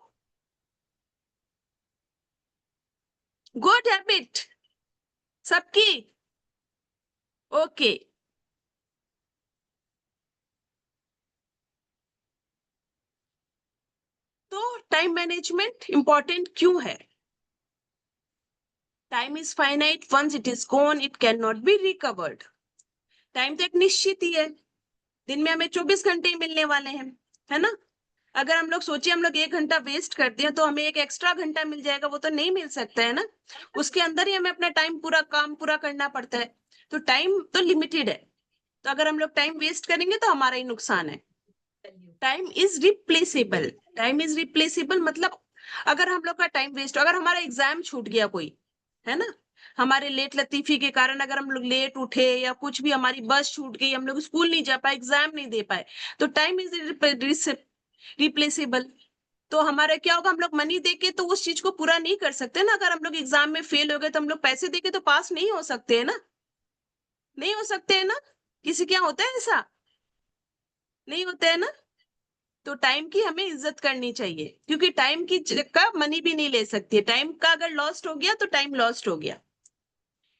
[SPEAKER 1] गुड हैबिट सबकी, ओके। तो टाइम मैनेजमेंट इंपॉर्टेंट क्यों है? Time is finite, once it is gone it can not be recovered. Time तो एक निश्चित ही है, दिन में हमें 24 घंटे ही मिलने वाले हैं, है ना? अगर हम लोग सोचिए हम लोग 1 घंटा वेस्ट करते हैं तो हमें एक एक्स्ट्रा घंटा मिल जाएगा, वो तो नहीं मिल सकता है ना, उसके अंदर ही हमें अपना टाइम पूरा काम पूरा करना पड़ता है। तो टाइम तो लिमिटेड है, तो अगर हम लोग टाइम वेस्ट करेंगे तो हमारा ही नुकसान है। Time is replaceable, time is replaceable मतलब अगर हम लोग का टाइम वेस्ट, अगर हमारा एग्जाम छूट गया कोई, है ना, हमारे लेट लतीफी के कारण अगर हम लोग लेट उठे या कुछ भी, हमारी बस छूट गई, हम लोग स्कूल नहीं जा पाए, एग्जाम नहीं दे पाए, तो टाइम इज रिप्लेसेबल। तो हमारा क्या होगा, हम लोग मनी देके तो उस चीज को पूरा नहीं कर सकते ना। अगर हम लोग एग्जाम में फेल हो गए तो हम लोग पैसे देके तो पास नहीं हो सकते है ना, नहीं हो सकते है ना? किसी क्या होता है ऐसा? नहीं होता है ना? तो टाइम की हमें इज्जत करनी चाहिए, क्योंकि टाइम की का मनी भी नहीं ले सकती है, टाइम का अगर लॉस्ट हो गया तो टाइम लॉस्ट हो गया।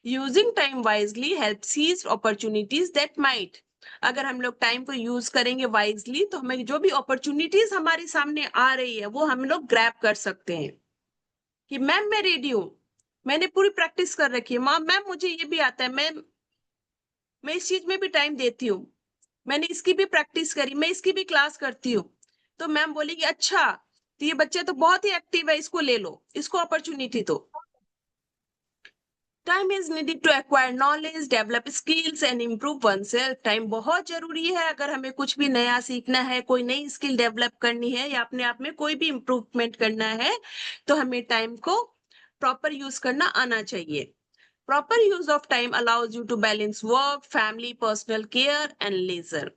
[SPEAKER 1] Using time wisely help seize opportunities that might, अगर हम लोग टाइम को यूज करेंगे वाइजली तो हमें जो भी अपॉर्चुनिटीज हमारे सामने आ रही है वो हम लोग ग्रैब कर सकते हैं। कि मैम मैं रेडी हूँ, मैंने पूरी प्रैक्टिस कर रखी है, मैम मुझे ये भी आता है, मैं इस चीज में भी टाइम देती हूँ, मैंने इसकी भी प्रैक्टिस करी, मैं इसकी भी क्लास करती हूँ। तो मैम बोलेगी अच्छा, तो ये बच्चे तो बहुत ही एक्टिव है, इसको ले लो, इसको अपॉर्चुनिटी दो। Time is needed to acquire knowledge, develop skills and improve oneself. Time बहुत जरूरी है अगर हमें कुछ भी नया सीखना है, कोई नई स्किल डेवलप करनी है, या अपने आप में कोई भी इम्प्रूवमेंट करना है, तो हमें टाइम को प्रॉपर यूज करना आना चाहिए। Proper use of time allows you to balance work, family, personal care and leisure.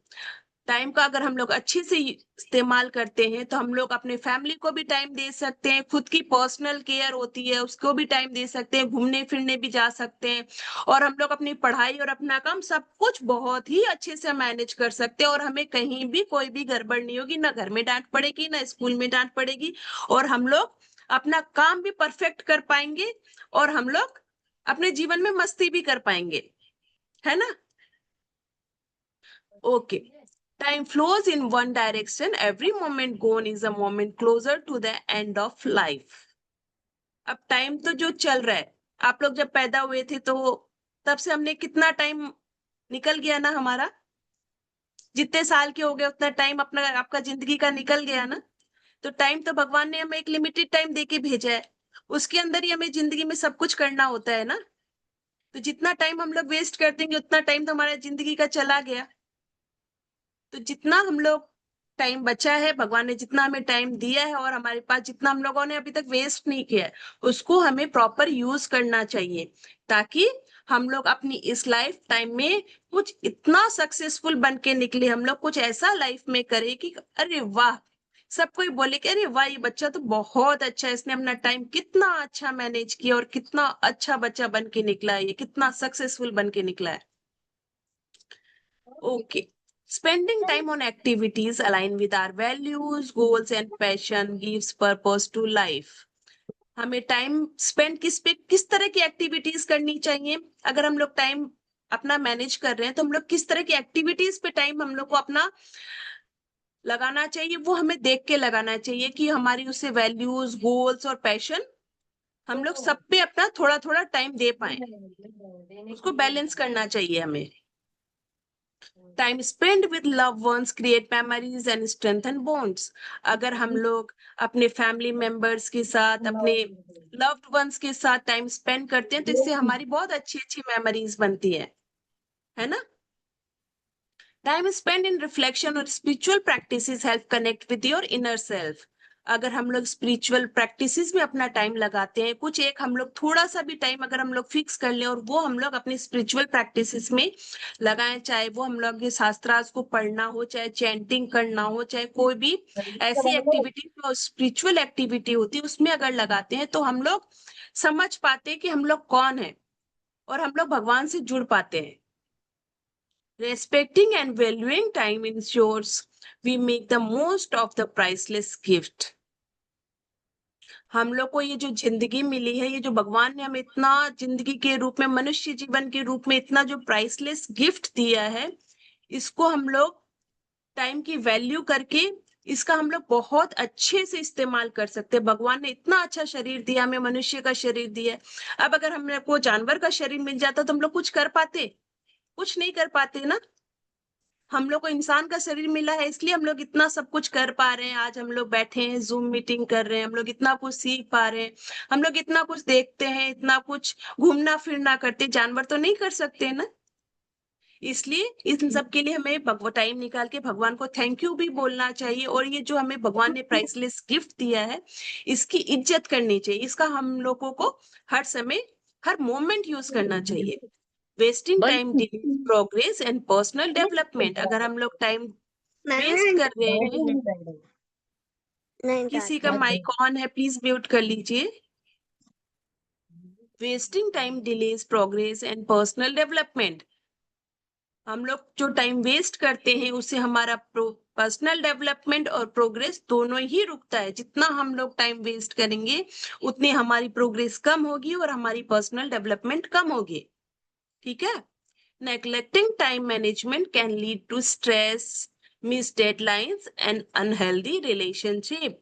[SPEAKER 1] Time का अगर हम लोग अच्छे से इस्तेमाल करते हैं तो हम लोग अपने फैमिली को भी टाइम दे सकते हैं, खुद की पर्सनल केयर होती है उसको भी टाइम दे सकते हैं, घूमने फिरने भी जा सकते हैं, और हम लोग अपनी पढ़ाई और अपना काम सब कुछ बहुत ही अच्छे से मैनेज कर सकते हैं, और हमें कहीं भी कोई भी गड़बड़ नहीं होगी, ना घर में डांट पड़ेगी ना स्कूल में डांट पड़ेगी, और हम लोग अपना काम भी परफेक्ट कर पाएंगे, और हम लोग अपने जीवन में मस्ती भी कर पाएंगे, है ना? Okay. Time flows in one direction, every moment gone is a moment closer to the end of life. अब टाइम तो जो चल रहा है, आप लोग जब पैदा हुए थे तो तब से हमने कितना टाइम निकल गया ना हमारा, जितने साल के हो गए उतना टाइम अपना आपका जिंदगी का निकल गया ना। तो टाइम तो भगवान ने हमें एक लिमिटेड टाइम देके भेजा है, उसके अंदर ही हमें जिंदगी में सब कुछ करना होता है ना। तो जितना टाइम हम लोग वेस्ट कर देंगे उतना टाइम तो हमारा जिंदगी का चला गया। तो जितना हम लोग टाइम बचा है, भगवान ने जितना हमें टाइम दिया है और हमारे पास जितना हम लोगों ने अभी तक वेस्ट नहीं किया है, उसको हमें प्रॉपर यूज करना चाहिए, ताकि हम लोग अपनी इस लाइफ टाइम में कुछ इतना सक्सेसफुल बन के निकले, हम लोग कुछ ऐसा लाइफ में करें कि अरे वाह, सब कोई बोले कि अरे वाह, ये बच्चा तो बहुत अच्छा है, इसने अपना टाइम कितना अच्छा मैनेज किया और कितना अच्छा बच्चा बन के निकला है, ये कितना सक्सेसफुल बन के निकला है। Okay. Spending time on activities aligned with our values, goals and passion gives purpose to life. हमें टाइम स्पेंड किस तरह की एक्टिविटीज करनी चाहिए? अगर हम लोग टाइम अपना मैनेज कर रहे हैं तो हम लोग किस तरह की एक्टिविटीज पे टाइम हम लोग को अपना लगाना चाहिए, वो हमें देख के लगाना चाहिए कि हमारी उससे वैल्यूज, गोल्स और पैशन हम लोग सब पे अपना थोड़ा थोड़ा टाइम दे पाए, उसको बैलेंस करना चाहिए हमें। Time spend with love ones create memories and strengthen bonds. अगर हम लोग अपने फैमिली मेंबर्स के साथ, अपने लव्ड वंस के साथ टाइम स्पेंड करते हैं तो इससे हमारी बहुत अच्छी अच्छी मेमोरीज बनती है ना। टाइम स्पेंड इन रिफ्लेक्शन और spiritual practices help connect with your inner self. अगर हम लोग स्पिरिचुअल प्रैक्टिसेस में अपना टाइम लगाते हैं, कुछ एक हम लोग थोड़ा सा भी टाइम अगर हम लोग फिक्स कर लें और वो हम लोग अपनी स्पिरिचुअल प्रैक्टिसेस में लगाएं, चाहे वो हम लोग के शास्त्रार्थ को पढ़ना हो, चाहे चैंटिंग करना हो, चाहे कोई भी ऐसी एक्टिविटी जो स्पिरिचुअल एक्टिविटी होती है उसमें अगर लगाते हैं तो हम लोग समझ पाते हैं कि हम लोग कौन है और हम लोग भगवान से जुड़ पाते हैं। Respecting and valuing time ensures we make the most of the priceless gift. हम लोग को ये जो जिंदगी मिली है, ये जो भगवान ने हमें इतना जिंदगी के रूप में, मनुष्य जीवन के रूप में इतना जो प्राइसलेस गिफ्ट दिया है, इसको हम लोग टाइम की वैल्यू करके इसका हम लोग बहुत अच्छे से इस्तेमाल कर सकते हैं। भगवान ने इतना अच्छा शरीर दिया हमें, मनुष्य का शरीर दिया है। अब अगर हम लोग को जानवर का शरीर मिल जाता तो हम लोग कुछ कर पाते? कुछ नहीं कर पाते ना। हम लोग को इंसान का शरीर मिला है इसलिए हम लोग इतना सब कुछ कर पा रहे हैं। आज हम लोग बैठे हैं, जूम मीटिंग कर रहे हैं, हम लोग इतना कुछ सीख पा रहे हैं, हम लोग इतना कुछ देखते हैं, इतना कुछ घूमना फिरना करते। जानवर तो नहीं कर सकते ना। इसलिए इन सब के लिए हमें टाइम निकाल के भगवान को थैंक यू भी बोलना चाहिए, और ये जो हमें भगवान ने प्राइसलेस गिफ्ट दिया है इसकी इज्जत करनी चाहिए, इसका हम लोगों को हर समय, हर मोमेंट यूज करना चाहिए। Wasting time delays progress and personal development. अगर हम लोग टाइम वेस्ट कर रहे हैं, किसी का माइक ऑन है, प्लीज म्यूट कर लीजिए। Wasting time delays progress and personal development. हम लोग जो टाइम वेस्ट करते हैं उससे हमारा पर्सनल डेवलपमेंट और प्रोग्रेस दोनों ही रुकता है। जितना हम लोग टाइम वेस्ट करेंगे उतनी हमारी प्रोग्रेस कम होगी और हमारी पर्सनल डेवलपमेंट कम होगी। ठीक है। Neglecting time management can lead to stress, missed deadlines and unhealthy relationship.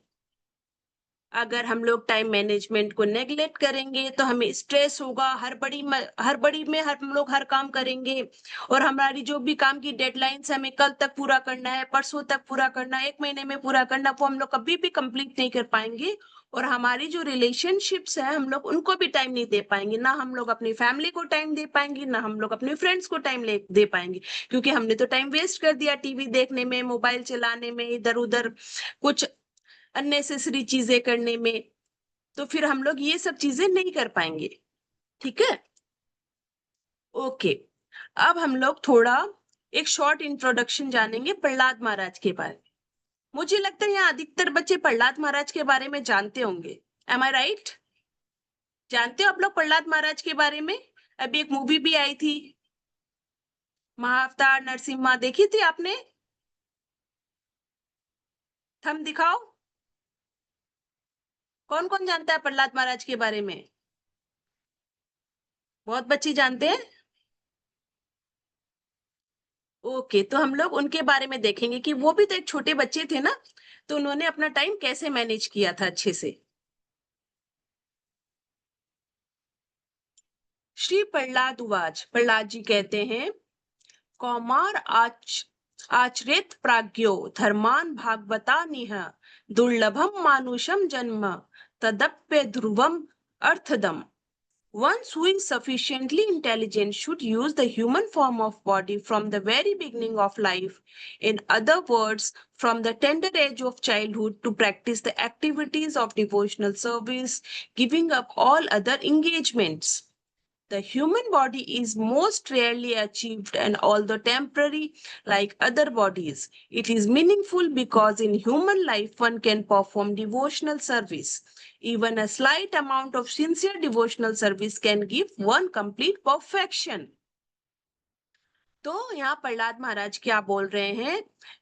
[SPEAKER 1] अगर हम लोग टाइम मैनेजमेंट को नेग्लेक्ट करेंगे तो हमें स्ट्रेस होगा, हर बड़ी में हम लोग हर काम करेंगे और हमारी जो भी काम की डेडलाइंस हमें कल तक पूरा करना है, परसों तक पूरा करना है, 1 महीने में पूरा करना, वो हम लोग कभी भी कंप्लीट नहीं कर पाएंगे। और हमारी जो रिलेशनशिप्स है हम लोग उनको भी टाइम नहीं दे पाएंगे, ना हम लोग अपनी फैमिली को टाइम दे पाएंगे, ना हम लोग अपने फ्रेंड्स को टाइम दे पाएंगे, क्योंकि हमने तो टाइम वेस्ट कर दिया टीवी देखने में, मोबाइल चलाने में, इधर उधर कुछ अननेसेसरी चीजें करने में। तो फिर हम लोग ये सब चीजें नहीं कर पाएंगे। ठीक है। ओके, अब हम लोग थोड़ा एक शॉर्ट इंट्रोडक्शन जानेंगे प्रहलाद महाराज के बारे में। मुझे लगता है यहाँ अधिकतर बच्चे प्रहलाद महाराज के बारे में जानते होंगे। एम आई राइट? जानते हो आप लोग प्रहलाद महाराज के बारे में? अभी एक मूवी भी आई थी, महाअवतार नरसिम्हा, देखी थी आपने? थंब दिखाओ, कौन कौन जानता है प्रहलाद महाराज के बारे में? बहुत बच्चे जानते हैं। ओके, तो हम लोग उनके बारे में देखेंगे कि वो भी तो एक छोटे बच्चे थे ना, तो उन्होंने अपना टाइम कैसे मैनेज किया था अच्छे से। श्री प्रहलाद उवाच, प्रहलाद जी कहते हैं, कौमार आचरित प्राज्ञो धर्मान भागवता निह दुर्लभम मानुषम जन्म तदप्य ध्रुवम अर्थदम। One who is sufficiently intelligent should use the human form of body from the very beginning of life. In other words, from the tender age of childhood to practice the activities of devotional service, giving up all other engagements. The human body is most rarely achieved and although temporary like other bodies, it is meaningful because in human life one can perform devotional service. Even a slight amount of sincere devotional service can give one complete perfection. तो यहाँ प्रहलाद महाराज क्या बोल रहे हैं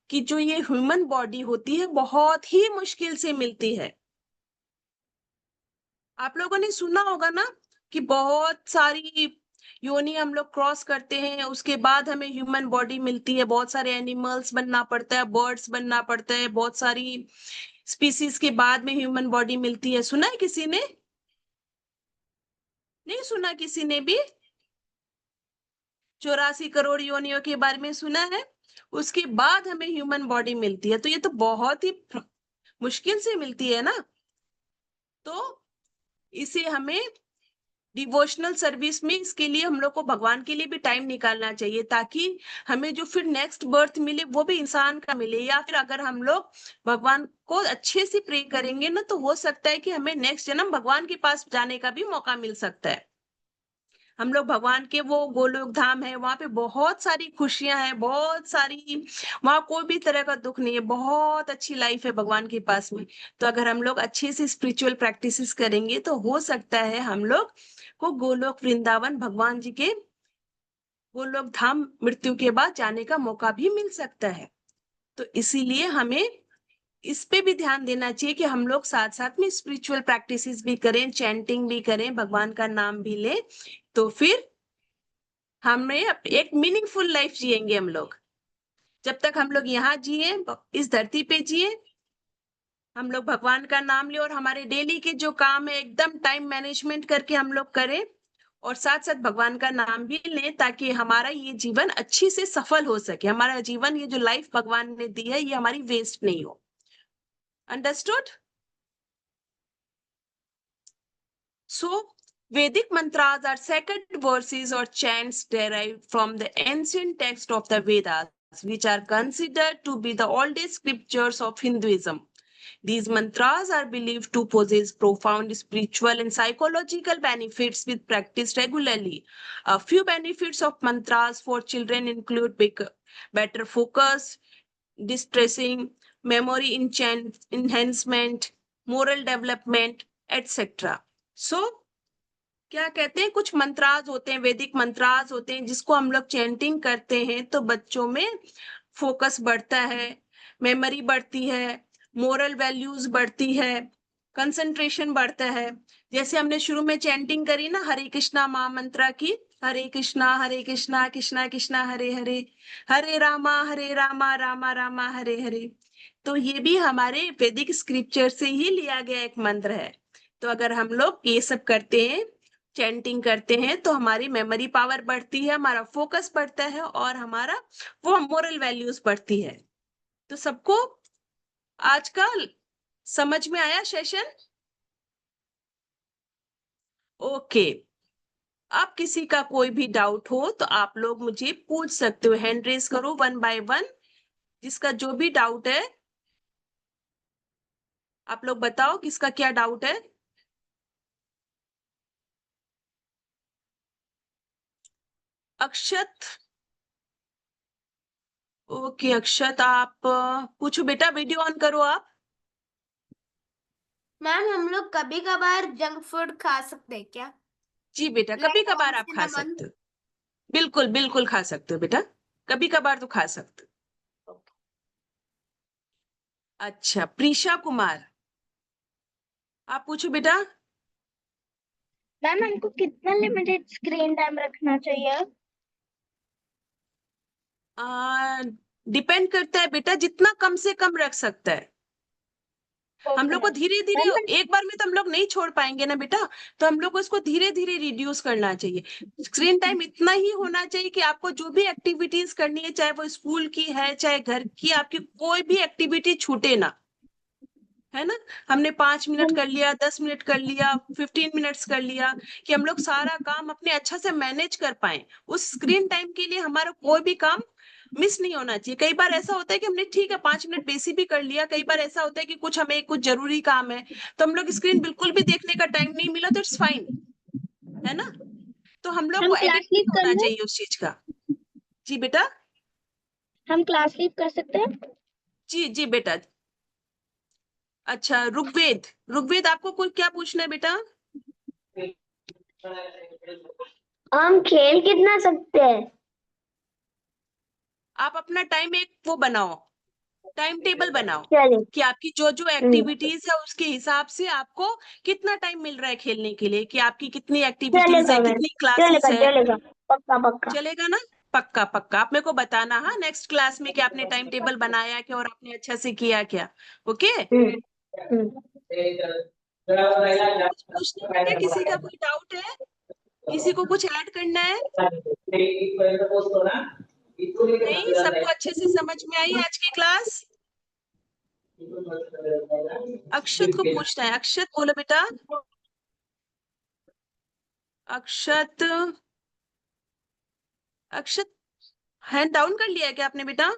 [SPEAKER 1] कि जो ये human body होती है बहुत ही मुश्किल से मिलती है। आप लोगों ने सुना होगा ना कि बहुत सारी योनि हम लोग क्रॉस करते हैं, उसके बाद हमें ह्यूमन बॉडी मिलती है। बहुत सारे एनिमल्स बनना पड़ता है, बर्ड्स बनना पड़ता है, बहुत सारी स्पीसीज के बाद में ह्यूमन बॉडी मिलती है। सुना है किसी ने? नहीं सुना किसी ने भी? 84 करोड़ योनियों के बारे में सुना है? उसके बाद हमें ह्यूमन बॉडी मिलती है, तो ये तो बहुत ही मुश्किल से मिलती है ना। तो इसे हमें डिवोशनल सर्विस में, इसके लिए हम लोग को भगवान के लिए भी टाइम निकालना चाहिए ताकि हमें जो फिर नेक्स्ट बर्थ मिले वो भी इंसान का मिले। या फिर अगर हम लोग भगवान को अच्छे से प्रे करेंगे ना तो हो सकता है कि हमें नेक्स्ट जन्म भगवान के पास जाने का भी मौका मिल सकता है। हम लोग भगवान के वो गोलोक धाम है, वहां पे बहुत सारी खुशियां हैं, बहुत सारी, वहां कोई भी तरह का दुख नहीं है, बहुत अच्छी लाइफ है भगवान के पास में। तो अगर हम लोग अच्छे से स्पिरिचुअल प्रैक्टिसेस करेंगे तो हो सकता है हम लोग को गोलोक वृंदावन भगवान जी के गोलोक धाम मृत्यु के बाद जाने का मौका भी मिल सकता है। तो इसीलिए हमें इस पे भी ध्यान देना चाहिए कि हम लोग साथ साथ में स्पिरिचुअल प्रैक्टिसेस भी करें, चैंटिंग भी करें, भगवान का नाम भी लें, तो फिर हमें एक मीनिंगफुल लाइफ जिएंगे हम लोग। जब तक हम लोग यहाँ जिए, इस धरती पे जिए, हम लोग भगवान का नाम ले और हमारे डेली के जो काम है एकदम टाइम मैनेजमेंट करके हम लोग करें और साथ साथ भगवान का नाम भी लें ताकि हमारा ये जीवन अच्छी से सफल हो सके। हमारा जीवन, ये जो लाइफ भगवान ने दी है, ये हमारी वेस्ट नहीं हो। Understood? So, Vedic mantras are sacred verses or chants derived from the ancient text of the Vedas, which are considered to be the oldest scriptures of Hinduism. These mantras are believed to possess profound spiritual and psychological benefits with practice regularly. A few benefits of mantras for children include better focus, distressing, memory enhancement, moral development, etc. So, क्या कहते हैं, कुछ मंत्राज होते हैं, वैदिक मंत्राज होते हैं जिसको हम लोग चैंटिंग करते हैं तो बच्चों में फोकस बढ़ता है, मेमोरी बढ़ती है, मोरल वैल्यूज बढ़ती है, कंसंट्रेशन बढ़ता है। जैसे हमने शुरू में चैंटिंग करी ना हरे कृष्णा महामंत्रा की, हरे कृष्णा कृष्णा कृष्णा हरे हरे, हरे रामा रामा रामा हरे हरे, तो ये भी हमारे वैदिक स्क्रिप्चर से ही लिया गया एक मंत्र है। तो अगर हम लोग ये सब करते हैं, चैंटिंग करते हैं, तो हमारी मेमोरी पावर बढ़ती है, हमारा फोकस बढ़ता है और हमारा वो मोरल वैल्यूज बढ़ती है। तो सबको आज का समझ में आया सेशन? ओके, अब किसी का कोई भी डाउट हो तो आप लोग मुझे पूछ सकते हो, हैंड रेज करो 1 by 1, जिसका जो भी डाउट है आप लोग बताओ किसका क्या डाउट है। अक्षत, ओके अक्षत आप पूछो बेटा, वीडियो ऑन करो आप।
[SPEAKER 8] मैम हम लोग कभी कभार जंक फूड खा सकते हैं क्या?
[SPEAKER 1] जी बेटा, कभी कभार आप खा
[SPEAKER 8] cinnamon?
[SPEAKER 1] सकते हो, बिल्कुल बिल्कुल खा सकते हो बेटा, कभी कभार तो खा सकते हो। अच्छा, प्रीशा कुमार आप पूछो बेटा।
[SPEAKER 2] मैम हमको कितना लिमिटेड स्क्रीन टाइम रखना चाहिए?
[SPEAKER 1] डिपेंड करता है बेटा, जितना कम से कम रख सकता है। हम लोग को धीरे धीरे, एक बार में तो हम लोग नहीं छोड़ पाएंगे ना बेटा, तो हम लोग को इसको धीरे धीरे रिड्यूस करना चाहिए। स्क्रीन टाइम इतना ही होना चाहिए कि आपको जो भी एक्टिविटीज करनी है, चाहे वो स्कूल की है चाहे घर की, आपकी कोई भी एक्टिविटी छूटे ना। है ना? हमने 5 मिनट कर लिया, 10 मिनट कर लिया, 15 मिनट्स कर लिया, कि हम लोग सारा काम अपने अच्छा से मैनेज कर पाए। उस स्क्रीन टाइम के लिए हमारा कोई भी काम मिस नहीं होना चाहिए। कई बार ऐसा होता है कि हमने ठीक है 5 मिनट बेसिक भी कर लिया, कई बार ऐसा होता है कि कुछ जरूरी काम है, तो हम लोग स्क्रीन बिल्कुल भी देखने का टाइम नहीं मिला, तो इट्स फाइन, है ना? तो हम लोग
[SPEAKER 8] हम
[SPEAKER 1] को
[SPEAKER 8] क्लास
[SPEAKER 1] एडिक्ट नहीं
[SPEAKER 8] लीव कर
[SPEAKER 1] होना
[SPEAKER 8] लें?
[SPEAKER 1] चाहिए उस चीज का। जी बेटा।
[SPEAKER 8] हम क्लास लीव कर सकते हैं?
[SPEAKER 1] जी जी बेटा। अच्छा ऋग्वेद, ऋग्वेद आपको कुछ क्या पूछना है बेटा?
[SPEAKER 8] हम खेल कितना सकते हैं?
[SPEAKER 1] आप अपना टाइम एक वो बनाओ, टाइम टेबल बनाओ,
[SPEAKER 8] चलिए।
[SPEAKER 1] कि आपकी जो जो एक्टिविटीज है उसके हिसाब से आपको कितना टाइम मिल रहा है खेलने के लिए, कि आपकी कितनी एक्टिविटीज है,
[SPEAKER 8] चलेगा मैम,
[SPEAKER 1] कितनी क्लासेस
[SPEAKER 8] चलेगा
[SPEAKER 1] है।
[SPEAKER 8] चलेगा, पक्का पक्का।
[SPEAKER 1] चलेगा ना? पक्का पक्का। आप मेरे को बताना हाँ नेक्स्ट क्लास में कि आपने टाइम टेबल बनाया क्या और आपने अच्छा से किया क्या। ओके। कुछ पूछना है क्या? किसी का कोई डाउट है? किसी को कुछ ऐड करना है? नहीं, सबको अच्छे से समझ में आई आज की क्लास? अक्षत को पूछना है। अक्षत बोलो बेटा। अक्षत, अक्षत हैंड डाउन कर लिया है क्या आपने बेटा?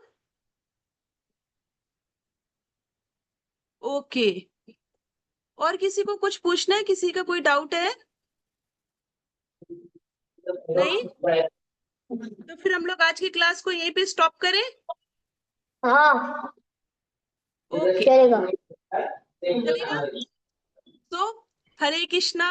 [SPEAKER 1] ओके। और किसी को कुछ पूछना है? किसी का कोई डाउट है? नहीं? तो फिर हम लोग आज की क्लास को यहीं पे स्टॉप करें।
[SPEAKER 8] हाँ
[SPEAKER 1] ओके,
[SPEAKER 8] चलेगा।
[SPEAKER 1] चलेगा। तो हरे कृष्णा।